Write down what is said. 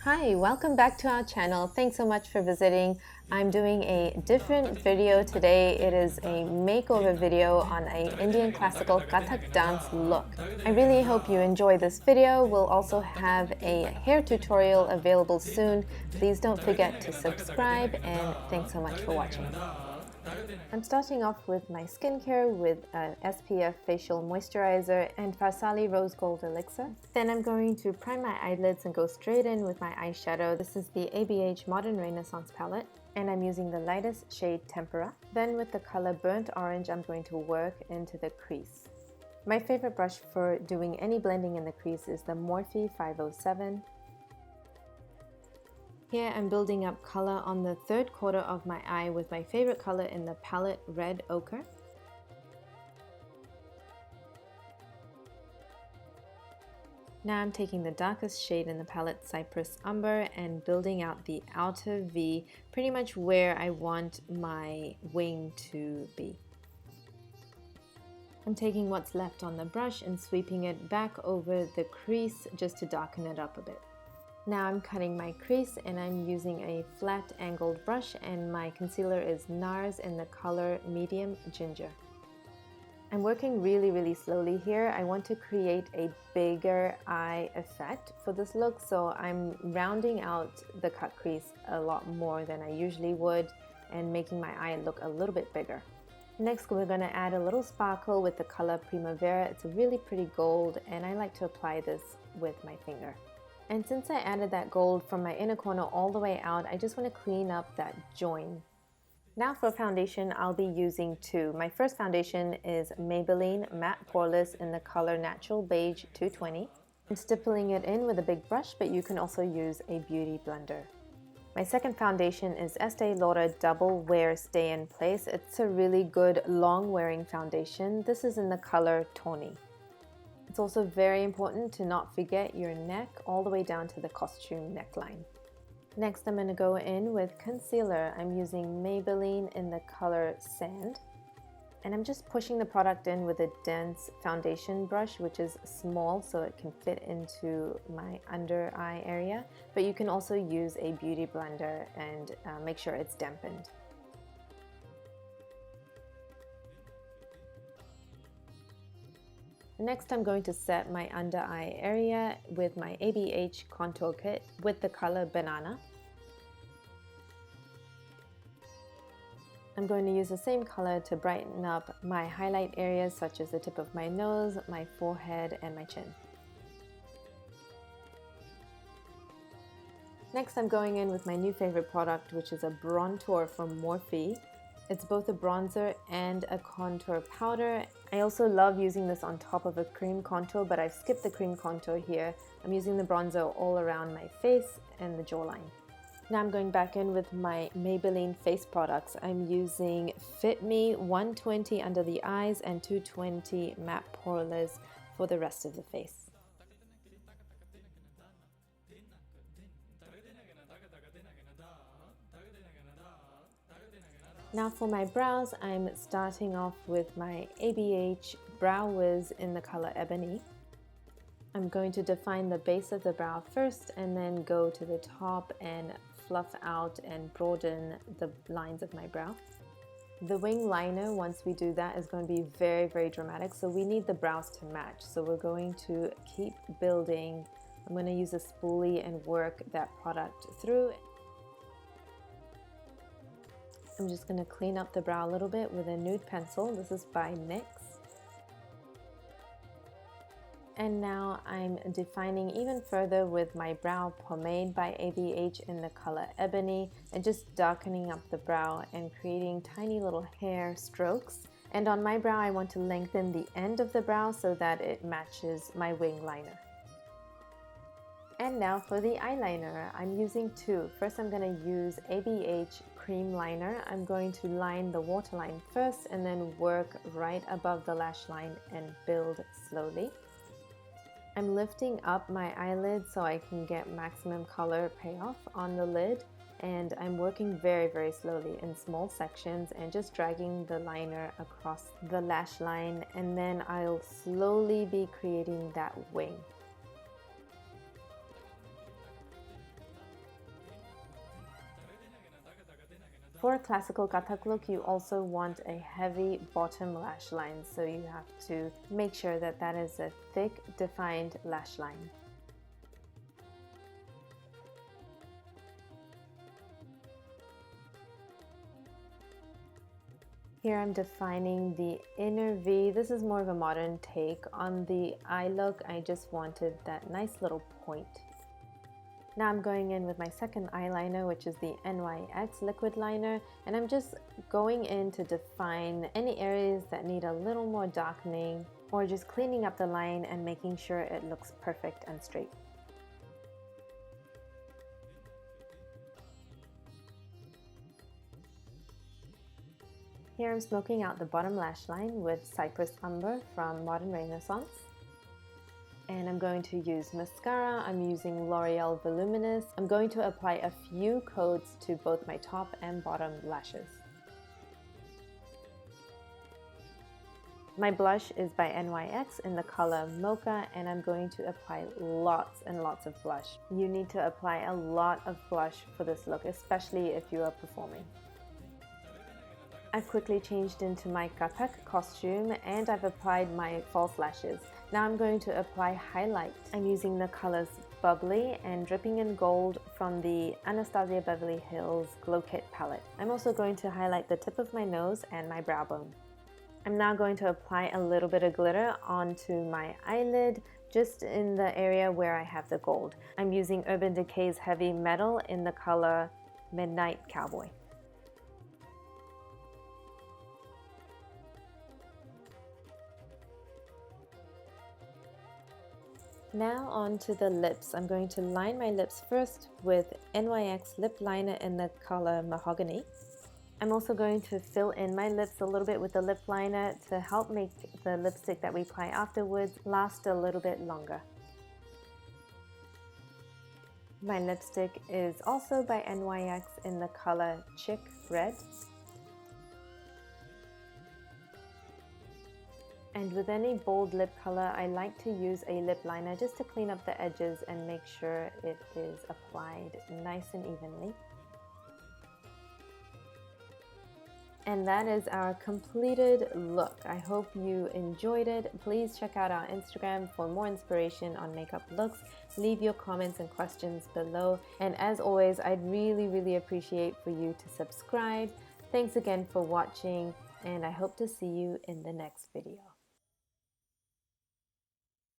Hi, welcome back to our channel. Thanks so much for visiting. I'm doing a different video today. It is a makeover video on an Indian classical Kathak dance look. I really hope you enjoy this video. We'll also have a hair tutorial available soon. Please don't forget to subscribe, and thanks so much for watching. I'm starting off with my skincare with an SPF facial moisturizer and Farsali rose gold elixir. Then I'm going to prime my eyelids and go straight in with my eyeshadow. This is the ABH Modern Renaissance palette and I'm using the lightest shade Tempera. Then with the color Burnt Orange, I'm going to work into the crease. My favorite brush for doing any blending in the crease is the Morphe 507. Here I'm building up color on the third quarter of my eye with my favorite color in the palette Red Ochre. Now I'm taking the darkest shade in the palette Cypress Umber and building out the outer V, pretty much where I want my wing to be. I'm taking what's left on the brush and sweeping it back over the crease just to darken it up a bit. Now I'm cutting my crease and I'm using a flat angled brush and my concealer is NARS in the color Medium Ginger. I'm working really slowly here. I want to create a bigger eye effect for this look, so I'm rounding out the cut crease a lot more than I usually would and making my eye look a little bit bigger. Next, we're going to add a little sparkle with the color Primavera. It's a really pretty gold and I like to apply this with my finger. And since I added that gold from my inner corner all the way out, I just want to clean up that join. Now for foundation, I'll be using two. My first foundation is Maybelline Matte Poreless in the color Natural Beige 220. I'm stippling it in with a big brush, but you can also use a beauty blender. My second foundation is Estee Lauder Double Wear Stay in Place. It's a really good long wearing foundation. This is in the color Tawny. It's also very important to not forget your neck all the way down to the costume neckline. Next, I'm going to go in with concealer. I'm using Maybelline in the color Sand. And I'm just pushing the product in with a dense foundation brush, which is small so it can fit into my under eye area. But you can also use a beauty blender and make sure it's dampened. Next, I'm going to set my under eye area with my ABH contour kit with the color Banana. I'm going to use the same color to brighten up my highlight areas such as the tip of my nose, my forehead, and my chin. Next, I'm going in with my new favorite product, which is a Brontour from Morphe. It's both a bronzer and a contour powder. I also love using this on top of a cream contour, but I've skipped the cream contour here. I'm using the bronzer all around my face and the jawline. Now I'm going back in with my Maybelline face products. I'm using Fit Me 120 under the eyes and 220 matte poreless for the rest of the face. Now for my brows, I'm starting off with my ABH Brow Wiz in the color Ebony. I'm going to define the base of the brow first and then go to the top and fluff out and broaden the lines of my brow. The wing liner, once we do that, is going to be very dramatic, so we need the brows to match. So we're going to keep building. I'm going to use a spoolie and work that product through. I'm just going to clean up the brow a little bit with a nude pencil. This is by NYX. And now I'm defining even further with my brow pomade by ABH in the color Ebony and just darkening up the brow and creating tiny little hair strokes. And on my brow, I want to lengthen the end of the brow so that it matches my wing liner. And now for the eyeliner, I'm using two. First, I'm going to use ABH Cream Liner. I'm going to line the waterline first and then work right above the lash line and build slowly. I'm lifting up my eyelid so I can get maximum color payoff on the lid, and I'm working very slowly in small sections and just dragging the liner across the lash line, and then I'll slowly be creating that wing. For a classical Kathak look, you also want a heavy bottom lash line, so you have to make sure that that is a thick, defined lash line. Here I'm defining the inner V. This is more of a modern take on the eye look. I just wanted that nice little point. Now I'm going in with my second eyeliner, which is the NYX liquid liner, and I'm just going in to define any areas that need a little more darkening, or just cleaning up the line and making sure it looks perfect and straight. Here I'm smoking out the bottom lash line with Cypress Umber from Modern Renaissance. And I'm going to use mascara. I'm using L'Oreal Voluminous. I'm going to apply a few coats to both my top and bottom lashes. My blush is by NYX in the color Mocha, and I'm going to apply lots and lots of blush. You need to apply a lot of blush for this look, especially if you are performing. I've quickly changed into my Kathak costume and I've applied my false lashes. Now I'm going to apply highlight. I'm using the colors Bubbly and Dripping in Gold from the Anastasia Beverly Hills Glow Kit palette. I'm also going to highlight the tip of my nose and my brow bone. I'm now going to apply a little bit of glitter onto my eyelid, just in the area where I have the gold. I'm using Urban Decay's Heavy Metal in the color Midnight Cowboy. Now on to the lips. I'm going to line my lips first with NYX lip liner in the color Mahogany. I'm also going to fill in my lips a little bit with the lip liner to help make the lipstick that we apply afterwards last a little bit longer. My lipstick is also by NYX in the color Chick Red. And with any bold lip color, I like to use a lip liner just to clean up the edges and make sure it is applied nice and evenly. And that is our completed look. I hope you enjoyed it. Please check out our Instagram for more inspiration on makeup looks. Leave your comments and questions below. And as always, I'd really appreciate for you to subscribe. Thanks again for watching, and I hope to see you in the next video.